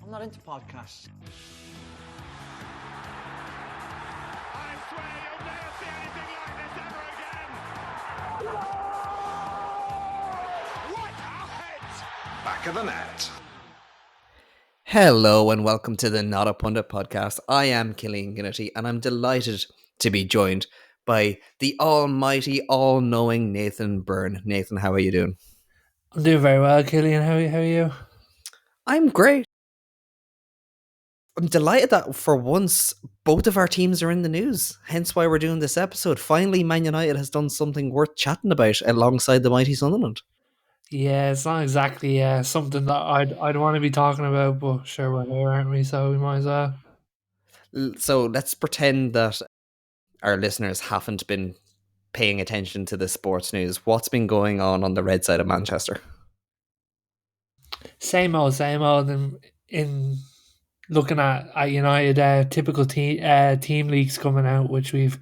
I'm not into podcasts. I swear you'll never see anything like this ever again. What a hit! Back of the net. Hello and welcome to the Not a Pundit podcast. I am Killian and Nathan, and I'm delighted to be joined by the almighty, all-knowing Nathan Byrne. Nathan, how are you doing? I'm doing very well, Killian. How are you? I'm great. I'm delighted that for once both of our teams are in the news. Hence why we're doing this episode. Finally, Man United has done something worth chatting about alongside the mighty Sunderland. Yeah, it's not exactly something that I'd want to be talking about, but sure we're here, aren't we? So we might as well. So let's pretend that our listeners haven't been paying attention to the sports news. What's been going on the red side of Manchester? Same old. In looking at United, typical team leaks coming out, which we've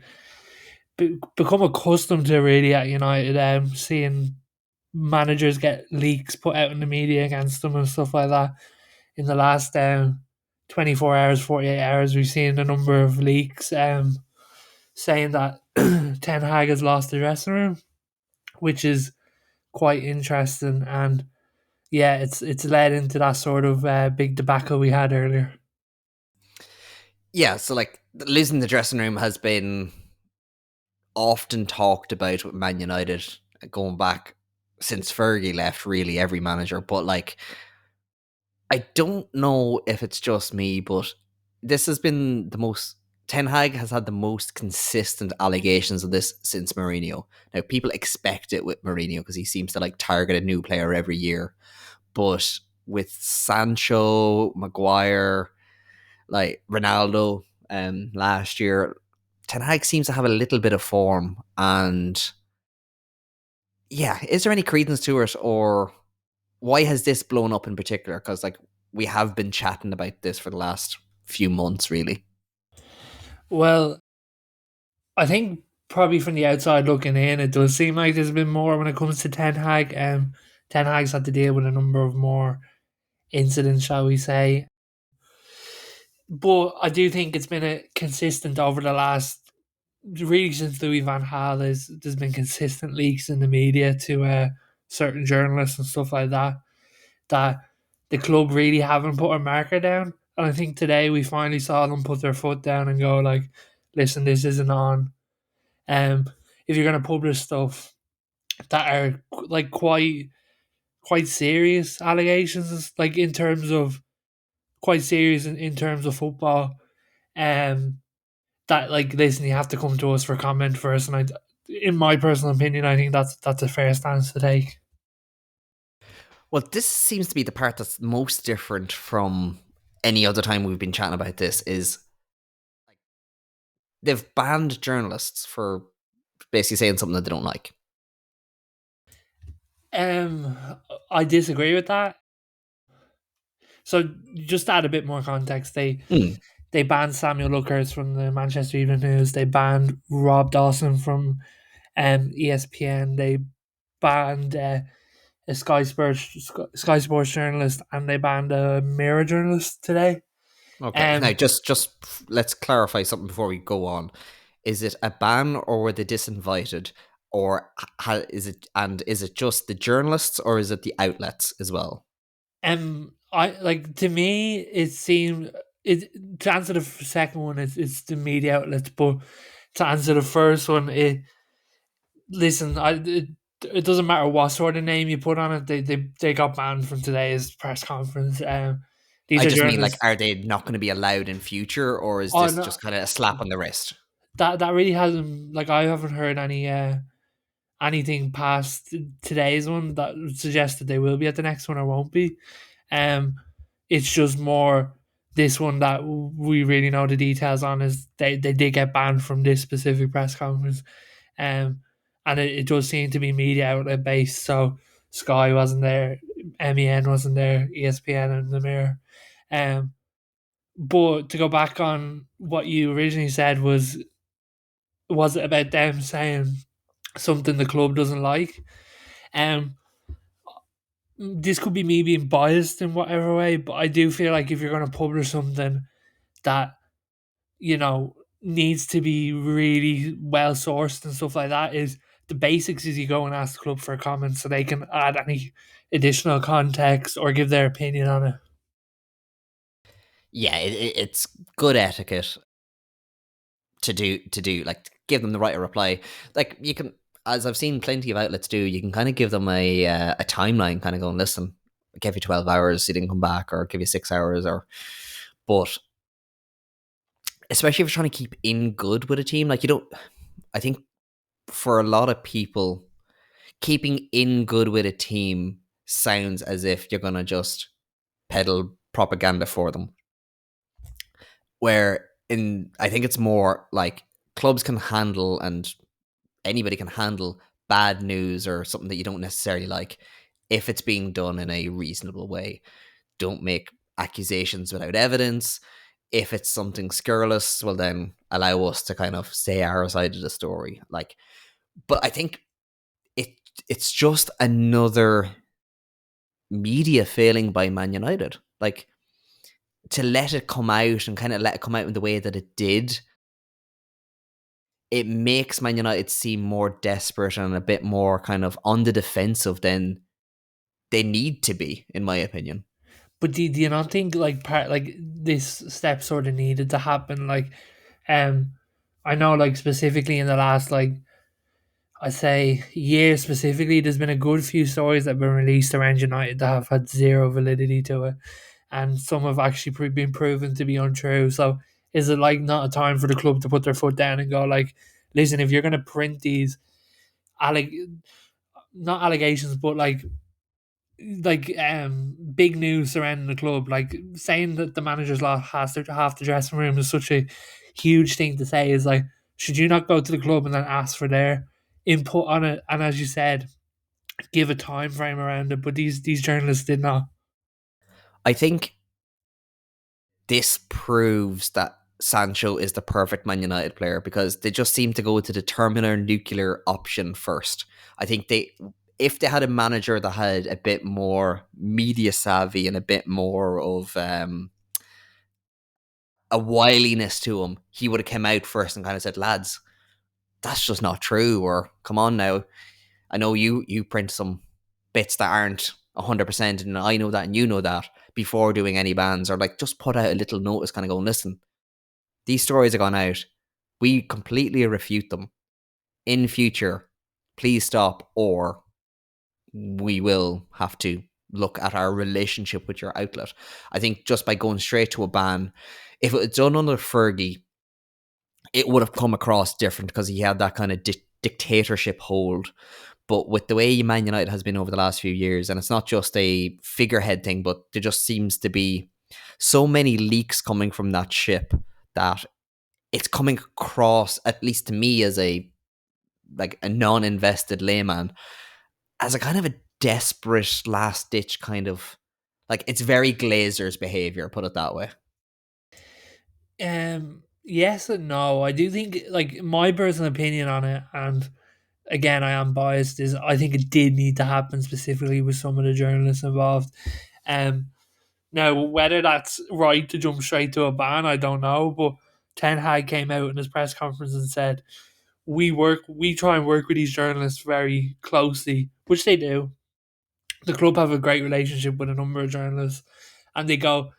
become accustomed to really at United. Seeing managers get leaks put out in the media against them and stuff like that. In the last 24 hours, 48 hours, we've seen a number of leaks saying that Ten Hag has lost the dressing room, which is quite interesting. And yeah, it's led into that sort of big debacle we had earlier. Yeah, so like losing the dressing room has been often talked about with Man United going back since Fergie left, really every manager. But like, I don't know if it's just me, but this has been the most. Ten Hag has had the most consistent allegations of this since Mourinho. Now, people expect it with Mourinho because he seems to like target a new player every year. But with Sancho, Maguire, like Ronaldo, last year, Ten Hag seems to have a little bit of form. And yeah, is there any credence to it, or why has this blown up in particular? Because like we have been chatting about this for the last few months, really. Well, I think probably from the outside looking in, it does seem like there's been more when it comes to Ten Hag. Ten Hag's had to deal with a number of more incidents, shall we say. But I do think it's been a consistent over the last, really since Louis van Gaal, there's been consistent leaks in the media to certain journalists and stuff like that the club really haven't put a marker down. And I think today we finally saw them put their foot down and go like, listen, this isn't on. If you're going to publish stuff that are like quite serious allegations, like in terms of quite serious in terms of football, that like, listen, you have to come to us for comment first. And in my personal opinion, I think that's a fair stance to take. Well, this seems to be the part that's most different from any other time we've been chatting about this. Is they've banned journalists for basically saying something that they don't like. I disagree with that. So just to add a bit more context, they banned Samuel Luckhurst from the Manchester Evening News. They banned Rob Dawson from ESPN. They banned a Sky Sports journalist, and they banned a Mirror journalist today. Okay, now just let's clarify something before we go on. Is it a ban, or were they disinvited, or is it just the journalists, or is it the outlets as well? To me, it seemed to answer the second one, it's the media outlets, but to answer the first one, it doesn't matter what sort of name you put on it. They got banned from today's press conference. I just mean, like, are they not going to be allowed in future, or is this just kind of a slap on the wrist? That really hasn't, like, I haven't heard anything past today's one that suggests that they will be at the next one or won't be. It's just more this one that we really know the details on is they did get banned from this specific press conference. And it does seem to be media outlet based. So Sky wasn't there, MEN wasn't there, ESPN and the Mirror. But to go back on what you originally said, was it about them saying something the club doesn't like? this could be me being biased in whatever way, but I do feel like if you're going to publish something that, you know, needs to be really well sourced and stuff like that, is the basics is you go and ask the club for a comment so they can add any additional context or give their opinion on it. Yeah, it's good etiquette to do like give them the right to reply. Like you can, as I've seen plenty of outlets do, you can kind of give them a timeline, kind of going, listen, I gave you 12 hours, you didn't come back, or give you 6 hours, or but especially if you're trying to keep in good with a team, like you don't. I think for a lot of people, keeping in good with a team sounds as if you're gonna just peddle propaganda for them. Where I think it's more like clubs can handle, and anybody can handle bad news or something that you don't necessarily like if it's being done in a reasonable way. Don't make accusations without evidence. If it's something scurrilous, well then allow us to kind of say our side of the story. Like, but I think it it's just another media failing by Man United. Like, to let it come out and kind of let it come out in the way that it did, it makes Man United seem more desperate and a bit more kind of on the defensive than they need to be, in my opinion. But do you not think like part like this step sort of needed to happen? Like, I know like specifically in the last like I say year specifically, there's been a good few stories that have been released around United that have had zero validity to it, and some have actually been proven to be untrue. So is it like not a time for the club to put their foot down and go like, listen, if you're going to print these not allegations, but big news surrounding the club, like saying that the manager's lost half the dressing room is such a huge thing to say, is like, should you not go to the club and then ask for their input on it? And as you said, give a time frame around it. But these journalists did not. I think this proves that Sancho is the perfect Man United player because they just seem to go to the terminal nuclear option first. I think if they had a manager that had a bit more media savvy and a bit more of a wiliness to him, he would have come out first and kind of said, lads, that's just not true, or come on now, I know you print some bits that aren't 100%, and I know that, and you know that, before doing any bans, or like just put out a little notice kind of going, listen, these stories have gone out, we completely refute them. In future, please stop, or we will have to look at our relationship with your outlet. I think just by going straight to a ban, if it was done under Fergie, it would have come across different because he had that kind of dictatorship hold. But with the way Man United has been over the last few years, and it's not just a figurehead thing, but there just seems to be so many leaks coming from that ship that it's coming across, at least to me as a non-invested layman, as a kind of a desperate last ditch kind of, like, it's very Glazers behavior, put it that way. Yes and no. I do think, like, my personal opinion on it, and again, I am biased, is I think it did need to happen specifically with some of the journalists involved. Now, whether that's right to jump straight to a ban, I don't know. But Ten Hag came out in his press conference and said, we try and work with these journalists very closely," which they do. The club have a great relationship with a number of journalists, and they go.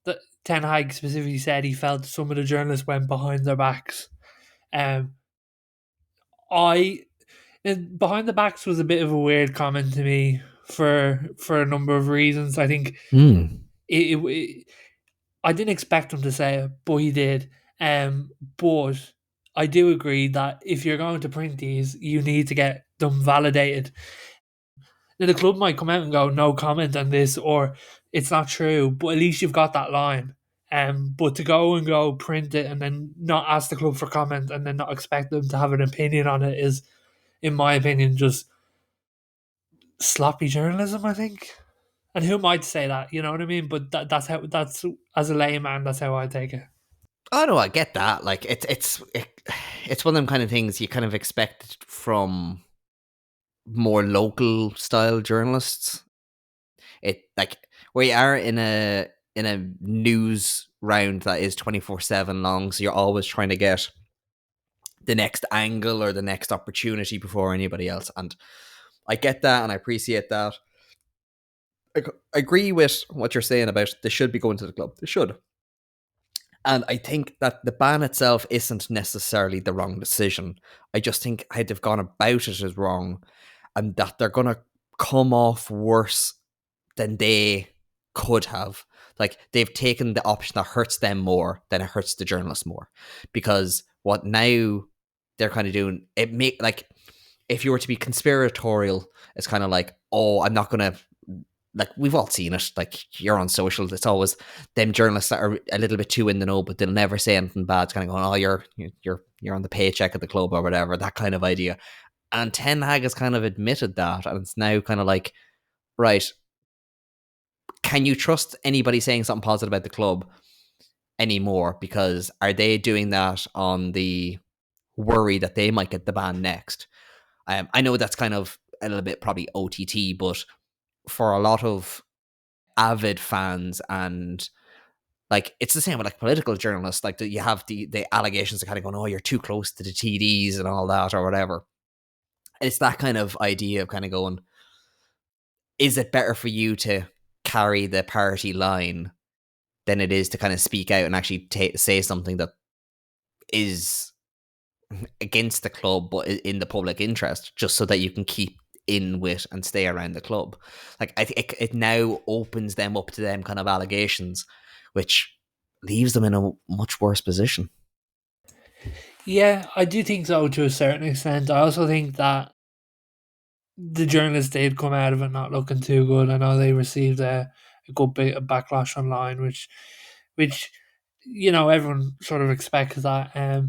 The Ten Hag specifically said he felt some of the journalists went behind their backs. Um, I behind the backs was a bit of a weird comment to me for a number of reasons. I think it I didn't expect him to say it, but he did. But I do agree that if you're going to print these, you need to get them validated. Now, the club might come out and go, no comment on this, or it's not true, but at least you've got that line. But to go print it and then not ask the club for comment and then not expect them to have an opinion on it is, in my opinion, just sloppy journalism, I think. And who might say that, you know what I mean? But that's as a layman, that's how I take it. Oh no, I get that. Like, it's one of them kind of things you kind of expect from more local style journalists. it like we are in a news round that is 24/7 long, so you're always trying to get the next angle or the next opportunity before anybody else. And I get that and I appreciate that. I agree with what you're saying about they should be going to the club. They should. And I think that the ban itself isn't necessarily the wrong decision. I just think how they've gone about it is wrong, and that they're going to come off worse than they could have. Like, they've taken the option that hurts them more than it hurts the journalists more. Because what now they're kind of doing, it make like, if you were to be conspiratorial, it's kind of like, oh, I'm not going to, like, we've all seen it. Like, you're on social, it's always them journalists that are a little bit too in the know, but they'll never say anything bad. It's kind of going, oh, you're on the paycheck at the club or whatever, that kind of idea. And Ten Hag has kind of admitted that, and it's now kind of like, right, can you trust anybody saying something positive about the club anymore? Because are they doing that on the worry that they might get the ban next? I know that's kind of a little bit probably OTT, but for a lot of avid fans, and like, it's the same with like political journalists, like you have the allegations of kind of going, oh, you're too close to the TDs and all that or whatever. It's that kind of idea of kind of going, is it better for you to carry the party line than it is to kind of speak out and actually say something that is against the club but in the public interest, just so that you can keep in with and stay around the club? Like, I think it now opens them up to them kind of allegations, which leaves them in a much worse position. Yeah, I do think so to a certain extent. I also think that the journalists did come out of it not looking too good. I know they received a good bit of backlash online, which everyone sort of expects that.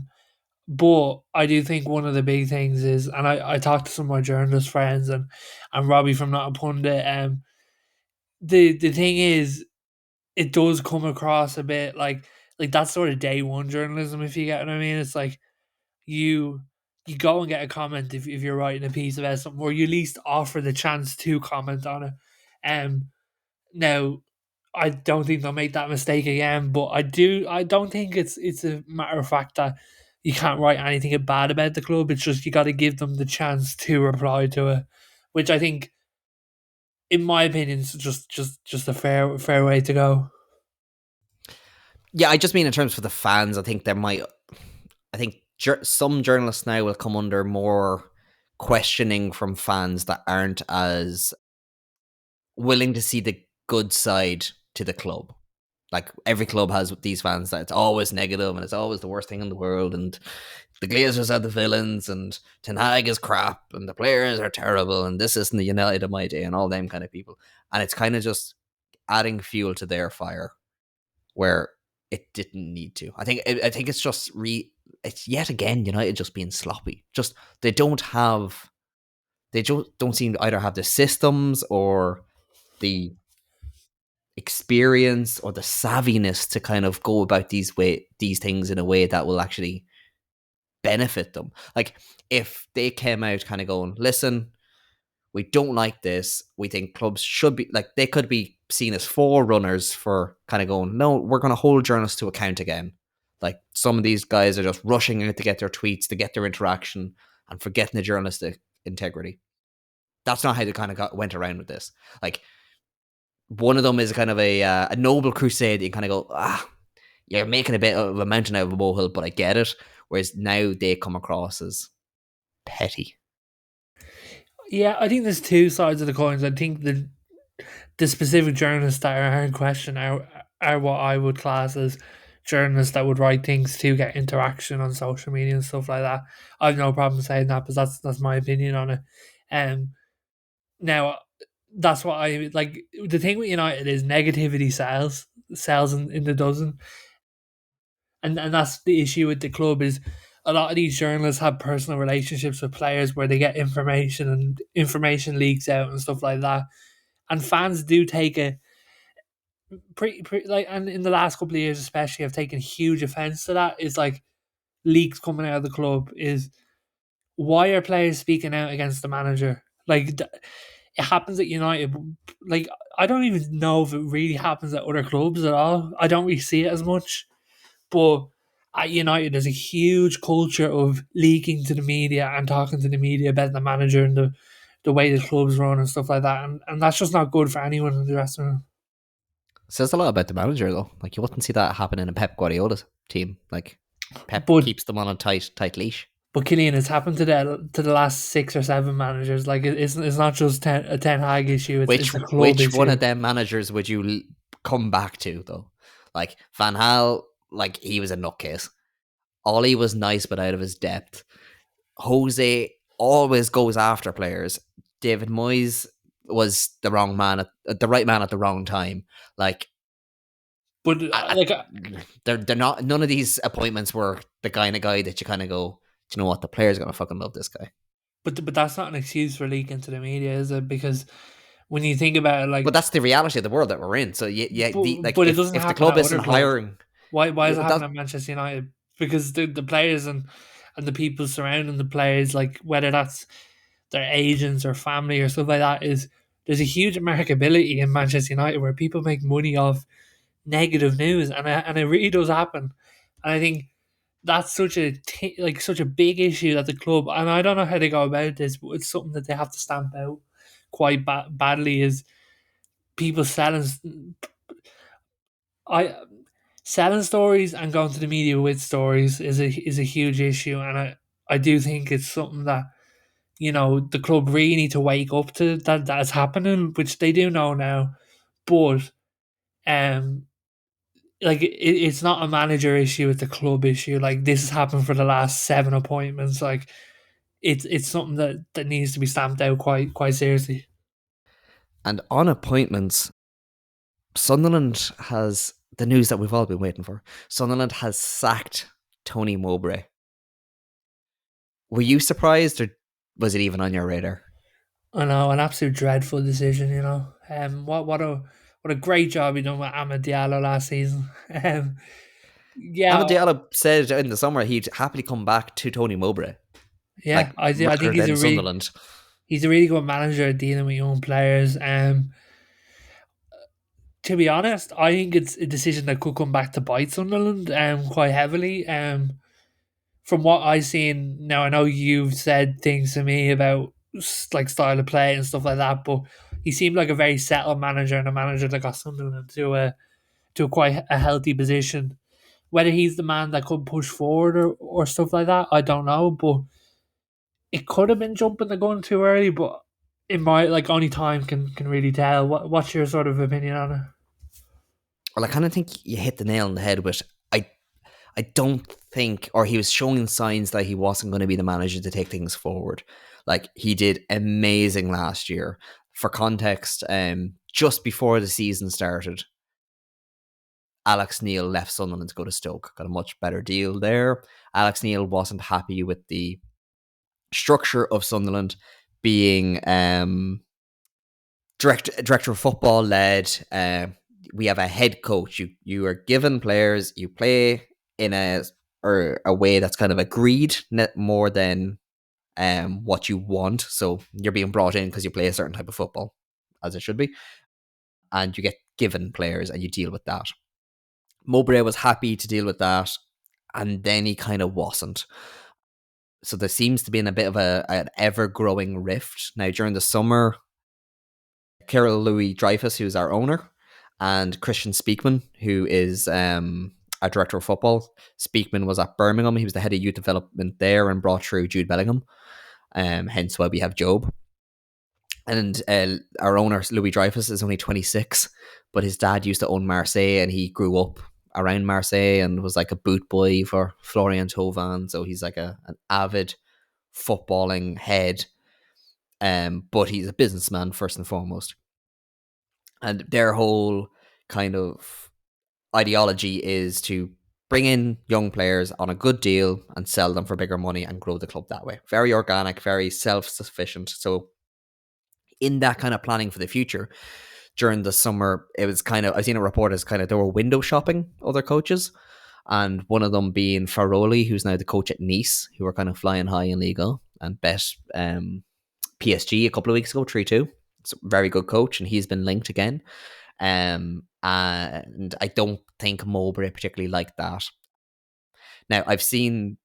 But I do think one of the big things is, and I talked to some of my journalist friends and Robbie from Not a Pundit. The thing is, it does come across a bit like that sort of day one journalism, if you get what I mean. It's like you go and get a comment if you're writing a piece about something, or you at least offer the chance to comment on it. Now, I don't think they'll make that mistake again, but I don't think it's a matter of fact that you can't write anything bad about the club. It's just you got to give them the chance to reply to it, which I think, in my opinion, is just a fair way to go. Yeah, I just mean in terms for the fans. I think some journalists now will come under more questioning from fans that aren't as willing to see the good side to the club. Like, every club has these fans that it's always negative and it's always the worst thing in the world, and the Glazers are the villains, and Ten Hag is crap, and the players are terrible, and this isn't the United of my day, and all them kind of people. And it's kind of just adding fuel to their fire where it didn't need to. I think it's just it's yet again United just being sloppy. Just they don't seem to either have the systems or the experience or the savviness to kind of go about these things in a way that will actually benefit them. Like, if they came out kind of going, listen, we don't like this, we think clubs should be, like, they could be seen as forerunners for kind of going, no, we're going to hold journalists to account again. Like, some of these guys are just rushing in to get their tweets, to get their interaction, and forgetting the journalistic integrity. That's not how they kind of went around with this. Like, one of them is kind of a noble crusade. You kind of go, you're making a bit of a mountain out of a molehill, but I get it. Whereas now they come across as petty. Yeah, I think there's two sides of the coins. I think the specific journalists that are in question are what I would class as journalists that would write things to get interaction on social media and stuff like that. I have no problem saying that, but that's my opinion on it. Now, that's what I like. The thing with United is negativity sells in the dozen, and that's the issue with the club. Is a lot of these journalists have personal relationships with players where they get information, and information leaks out and stuff like that, and fans do take a pretty like, and in the last couple of years especially, have taken huge offense to that. Is like leaks coming out of the club. Is why are players speaking out against the manager? Like, it happens at United. Like, I don't even know if it really happens at other clubs at all. I don't really see it as much. But at United, there's a huge culture of leaking to the media and talking to the media about the manager and the way the club's run and stuff like that. And that's just not good for anyone in the dressing room. Says a lot about the manager, though. Like, you wouldn't see that happen in a Pep Guardiola team. Like, Pep But- keeps them on a tight leash. But Killian, it's happened to the last 6 or 7 managers. Like, it's not just a Ten Hag issue. It's a club Which issue. one of them managers would you come back to, though? Like, Van Gaal, like, he was a nutcase. Ollie was nice, but out of his depth. Jose always goes after players. David Moyes was the right man at the wrong time. Like, But they're not. None of these appointments were the kind of guy that you kind of go, do you know what? The player's gonna fucking love this guy. but that's not an excuse for leaking to the media, is it? Because when you think about it, like, But that's the reality of the world that we're in. So yeah, But it doesn't if the happen club at isn't other clubs. hiring, why is it that- happening at Manchester United? Because the players and the people surrounding the players, like, whether that's their agents or family or stuff like that, there's a huge marketability in Manchester United where people make money off negative news, and it really does happen. And I think that's such a big issue that the club, and I don't know how they go about this, but it's something that they have to stamp out quite badly, is people selling stories and going to the media with stories is a huge issue. And I do think it's something that, you know, the club really need to wake up to, that is happening, which they do know now. But like, it's not a manager issue, it's a club issue. Like, this has happened for the last 7 appointments. Like, it's something that needs to be stamped out quite seriously. and on appointments, Sunderland has the news that we've all been waiting for. Sunderland has sacked Tony Mowbray. Were you surprised, or was it even on your radar? I know, an absolute dreadful decision, you know. What a great job he done with Amad Diallo last season. Yeah, Amad Diallo said in the summer he'd happily come back to Tony Mowbray. yeah. Like, I think rather than Sunderland. he's a really good manager at dealing with young players. To be honest, I think it's a decision that could come back to bite Sunderland quite heavily. From what I've seen, now I know you've said things to me about like style of play and stuff like that, but he seemed like a very settled manager, and a manager that got Sunderland to quite a healthy position. Whether he's the man that could push forward or stuff like that, I don't know, but it could have been jumping the gun too early. But in my, like, only time can really tell. What's your sort of opinion on it? Well, I kind of think you hit the nail on the head with, I don't think, or he was showing signs that he wasn't going to be the manager to take things forward. Like, he did amazing last year. For context, just before the season started, Alex Neil left Sunderland to go to Stoke. Got a much better deal there. Alex Neil wasn't happy with the structure of Sunderland being director of football led. We have a head coach. You are given players. You play in a way that's kind of agreed, more than what you want. So you're being brought in because you play a certain type of football, as it should be, and you get given players and you deal with that. Mowbray was happy to deal with that, and then he kind of wasn't. So there seems to be a bit of an ever-growing rift. Now, during the summer, Kirill Louis Dreyfus, who's our owner, and Christian Speakman, who is our director of football. Speakman was at Birmingham. He was the head of youth development there and brought through Jude Bellingham. Hence why we have Job. And our owner, Louis Dreyfus, is only 26, but his dad used to own Marseille, and he grew up around Marseille and was like a boot boy for Florian Thauvin. So he's like an avid footballing head, but he's a businessman first and foremost. And their whole kind of ideology is to bring in young players on a good deal and sell them for bigger money and grow the club that way. Very organic, very self-sufficient. So in that kind of planning for the future, during the summer, it was kind of, I've seen a report as kind of, they were window shopping other coaches, and one of them being Faroli, who's now the coach at Nice, who were kind of flying high in Liga and bet PSG a couple of weeks ago, 3-2. It's a very good coach, and he's been linked again. And I don't think Mowbray particularly liked that. Now, I've seen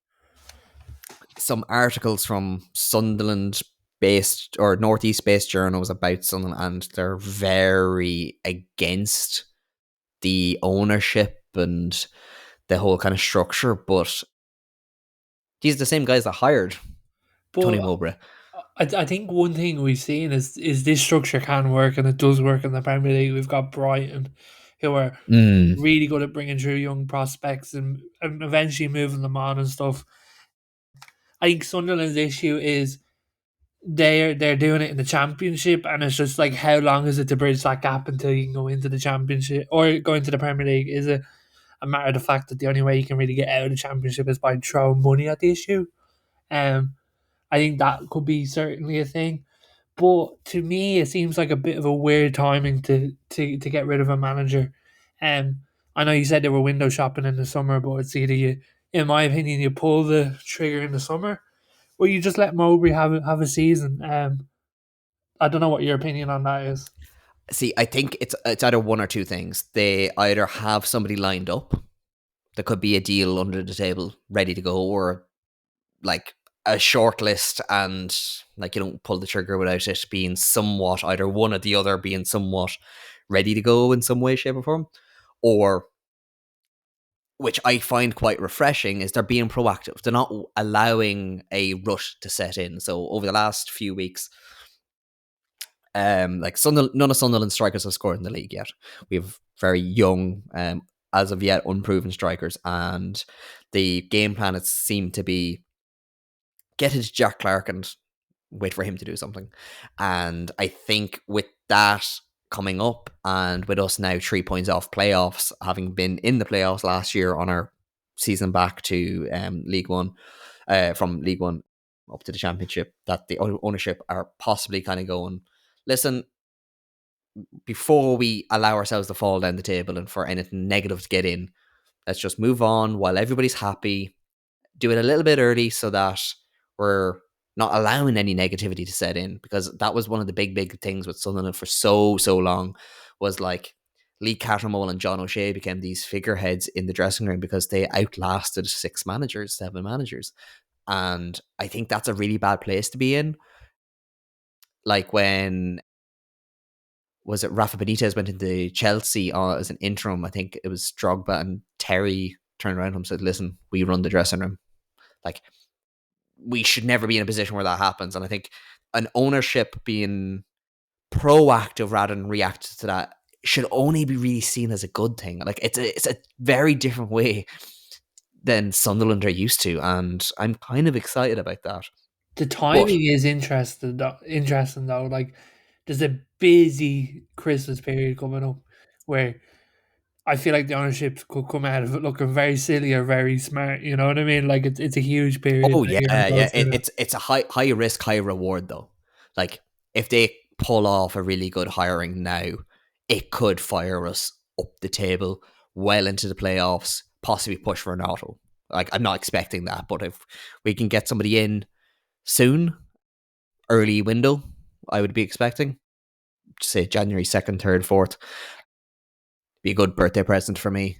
some articles from Sunderland based or Northeast based journals about Sunderland, and they're very against the ownership and the whole kind of structure. But these are the same guys that hired Tony But Mowbray. I think one thing we've seen is this structure can work, and it does work in the Premier League. We've got Brighton, who are really good at bringing through young prospects and eventually moving them on and stuff. I think Sunderland's issue is they're doing it in the Championship, and it's just like, how long is it to bridge that gap until you can go into the Championship or go into the Premier League? Is it a matter of the fact that the only way you can really get out of the Championship is by throwing money at the issue? I think that could be certainly a thing. But to me, it seems like a bit of a weird timing to get rid of a manager. I know you said they were window shopping in the summer, but it's either you, in my opinion, you pull the trigger in the summer, or you just let Mowbray have a season. I don't know what your opinion on that is. See, I think it's either one or two things. They either have somebody lined up, there could be a deal under the table ready to go, or like a short list, and like you don't pull the trigger without it being somewhat either one or the other being somewhat ready to go in some way, shape, or form. Or, which I find quite refreshing, is they're being proactive. They're not allowing a rush to set in. So over the last few weeks, like none of Sunderland strikers have scored in the league yet. We have very young, as of yet unproven strikers, and the game plan has seemed to be get it to Jack Clark and wait for him to do something. And I think with that coming up, and with us now 3 points off playoffs, having been in the playoffs last year on our season back to League One, from League One up to the Championship, that the ownership are possibly kind of going, listen, before we allow ourselves to fall down the table and for anything negative to get in, let's just move on while everybody's happy. Do it a little bit early so that we're not allowing any negativity to set in, because that was one of the big things with Sunderland for so long, was like Lee Cattermole and John O'Shea became these figureheads in the dressing room because they outlasted 7 managers. And I think that's a really bad place to be in. Like when, was it Rafa Benitez went into Chelsea as an interim? I think it was Drogba, and Terry turned around and said, listen, we run the dressing room. Like, we should never be in a position where that happens. And I think an ownership being proactive rather than reactive to that should only be really seen as a good thing. Like, it's a very different way than Sunderland are used to, and I'm kind of excited about that. The timing is interesting though. Like, there's a busy Christmas period coming up where I feel like the ownership could come out of it looking very silly or very smart. You know what I mean? Like, it's a huge period. Oh yeah. It's a high risk, high reward though. Like, if they pull off a really good hiring now, it could fire us up the table well into the playoffs, possibly push for an auto. Like, I'm not expecting that, but if we can get somebody in soon, early window, I would be expecting, say January 2nd, 3rd, 4th, be a good birthday present for me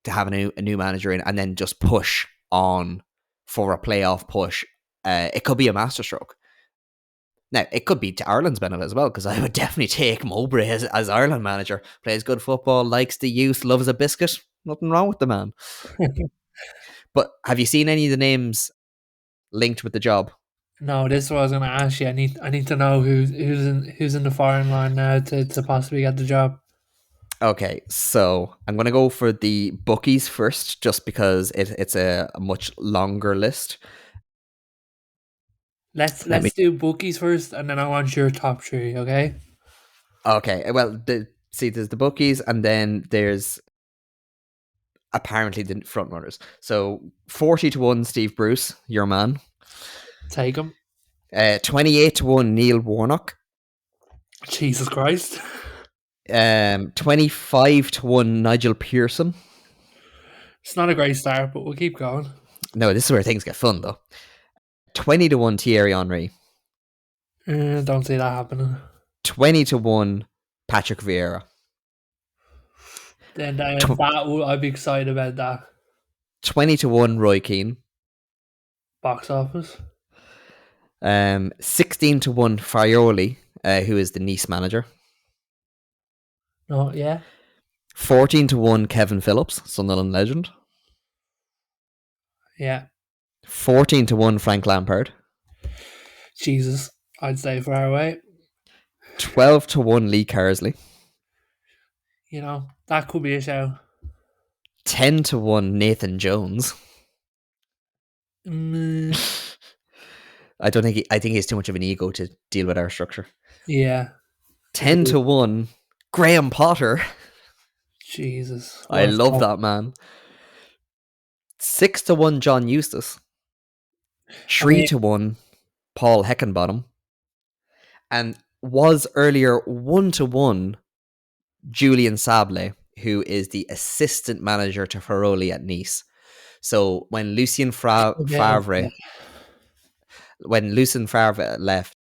to have a new manager in, and then just push on for a playoff push. It could be a masterstroke. Now, it could be to Ireland's benefit as well, because I would definitely take Mowbray as Ireland manager. Plays good football, likes the youth, loves a biscuit. Nothing wrong with the man. But have you seen any of the names linked with the job? No, this is what I was going to ask you. I need to know who's in the firing line now to possibly get the job. Okay, so I'm going to go for the bookies first, just because it's a much longer list. Let's do bookies first, and then I want your top 3. Okay. Okay. Well, there's the bookies, and then there's apparently the front runners. So 40-1 Steve Bruce, your man. Take him. 28-1 Neil Warnock. Jesus Christ. 25-1 Nigel Pearson. It's not a great start, but we'll keep going. No, this is where things get fun though. 20-1 Thierry Henry. Don't see that happening. 20-1 Patrick Vieira. Then Tw- I'd be excited about that. 20-1 Roy Keane. Box office. 16-1 Frioli, who is the Nice manager. No, yeah. 14-1 Kevin Phillips, Sunderland legend. Yeah. 14-1 Frank Lampard. Jesus, I'd stay far away. 12-1 Lee Carsley. You know, that could be a show. 10-1 Nathan Jones. I don't think I think he's too much of an ego to deal with our structure. Yeah. 10-1 Graham Potter. Jesus. I love that man. 6-1 John Eustace. 3-1 Paul Heckenbottom. And was earlier 1-1 Julian Sable, who is the assistant manager to Ferroli at Nice. So when Lucien Favre left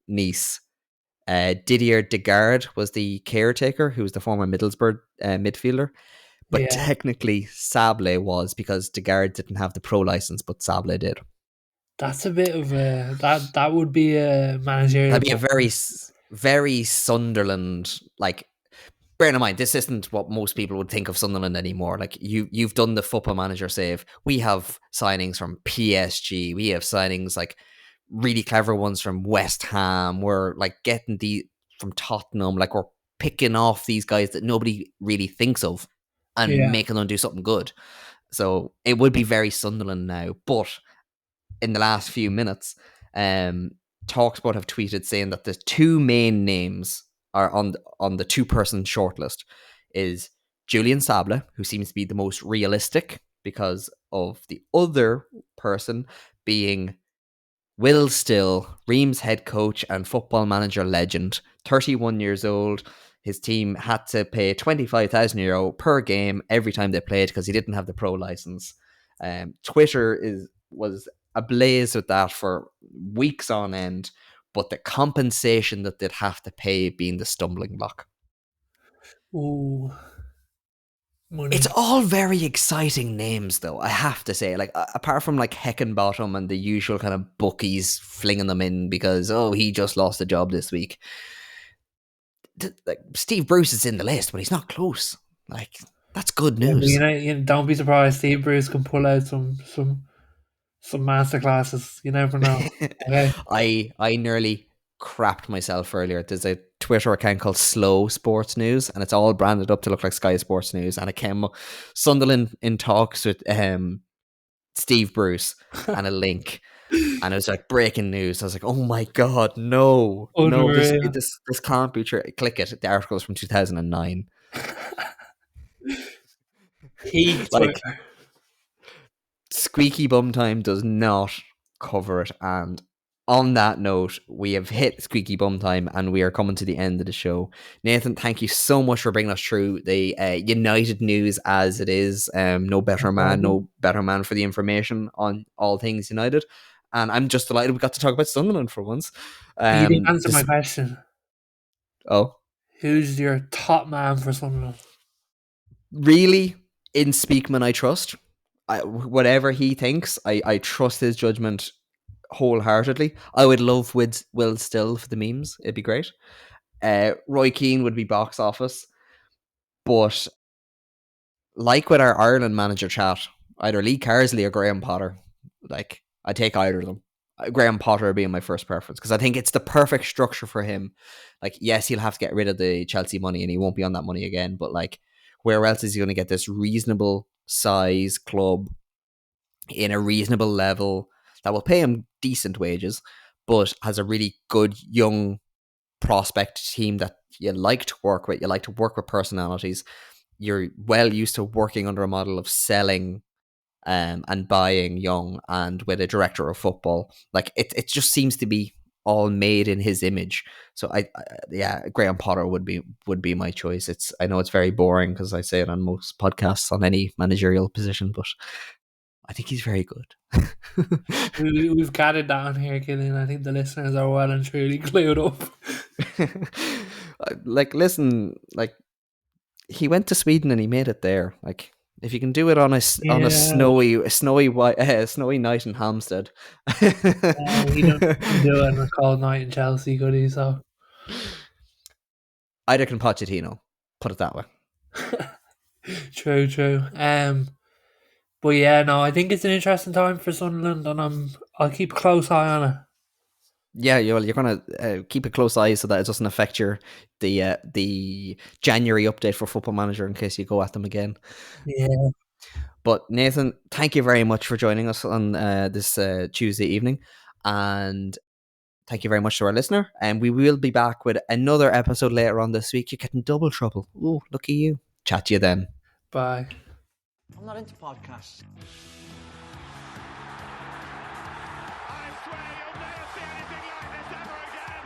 Nice, Didier Degarde was the caretaker, who was the former Middlesbrough midfielder. But technically Sable was, because Degarde didn't have the pro license, but Sable did. That's a bit of a that would be a managerial. That'd be a very, very Sunderland, like. Bear in mind, this isn't what most people would think of Sunderland anymore. Like you've done the football manager save. We have signings from PSG. We have signings like really clever ones from West Ham. We're like getting from Tottenham. Like we're picking off these guys that nobody really thinks of and making them do something good. So it would be very Sunderland now. But in the last few minutes, Talksport have tweeted saying that the two main names are on the two-person shortlist is Julian Sable, who seems to be the most realistic because of the other person being Will Still, Reims head coach and football manager legend, 31 years old. His team had to pay €25,000 per game every time they played because he didn't have the pro license. Twitter was ablaze with that for weeks on end, but the compensation that they'd have to pay being the stumbling block. Ooh. Money. It's all very exciting names, though, I have to say. Like, apart from like Heckenbottom and the usual kind of bookies flinging them in because, he just lost a job this week. Like, Steve Bruce is in the list, but he's not close. Like, that's good news. You know, don't be surprised. Steve Bruce can pull out some masterclasses. You never know. Okay. I nearly crapped myself earlier. There's a Twitter account called Slow Sports News, and it's all branded up to look like Sky Sports News. And it came up Sunderland in talks with Steve Bruce and a link. And it was like breaking news. I was like, oh my God, no, this can't be true. Click it. The article is from 2009. Like, Squeaky Bum Time does not cover it. And on that note, we have hit Squeaky Bum Time and we are coming to the end of the show. Nathan, thank you so much for bringing us through the United news as it is. No better man for the information on all things United. And I'm just delighted we got to talk about Sunderland for once. You didn't answer my question. Oh? Who's your top man for Sunderland? Really? In Speakman, I trust. Whatever he thinks, I trust his judgment wholeheartedly. I would love Will Still for the memes. It'd be great. Roy Keane would be box office. But like with our Ireland manager chat, either Lee Carsley or Graham Potter. Like, I take either of them. Graham Potter being my first preference because I think it's the perfect structure for him. Like, yes, he'll have to get rid of the Chelsea money and he won't be on that money again. But like, where else is he going to get this reasonable size club in a reasonable level that will pay him decent wages, but has a really good young prospect team that you like to work with. You like to work with personalities. You're well used to working under a model of selling and buying young, and with a director of football. Like, it just seems to be all made in his image. So I Graham Potter would be my choice. I know it's very boring because I say it on most podcasts on any managerial position, but I think he's very good. We've gathered that on here, Killian. I think the listeners are well and truly clued up. Like, listen, like, he went to Sweden and he made it there. Like, if you can do it on a Yeah. snowy night in Hampstead, He don't do it on a cold night in Chelsea, could he? So either can Pochettino. Put it that way. true. But yeah, no, I think it's an interesting time for Sunderland, and I'll keep a close eye on it. Yeah, you're gonna keep a close eye so that it doesn't affect the January update for Football Manager in case you go at them again. Yeah. But Nathan, thank you very much for joining us on this Tuesday evening, and thank you very much to our listener. And we will be back with another episode later on this week. You're getting double trouble. Ooh, lucky you. Chat to you then. Bye. I'm not into podcasts. I swear you'll never see anything like this ever again.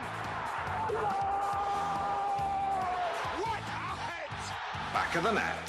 What a hit! Back of the net.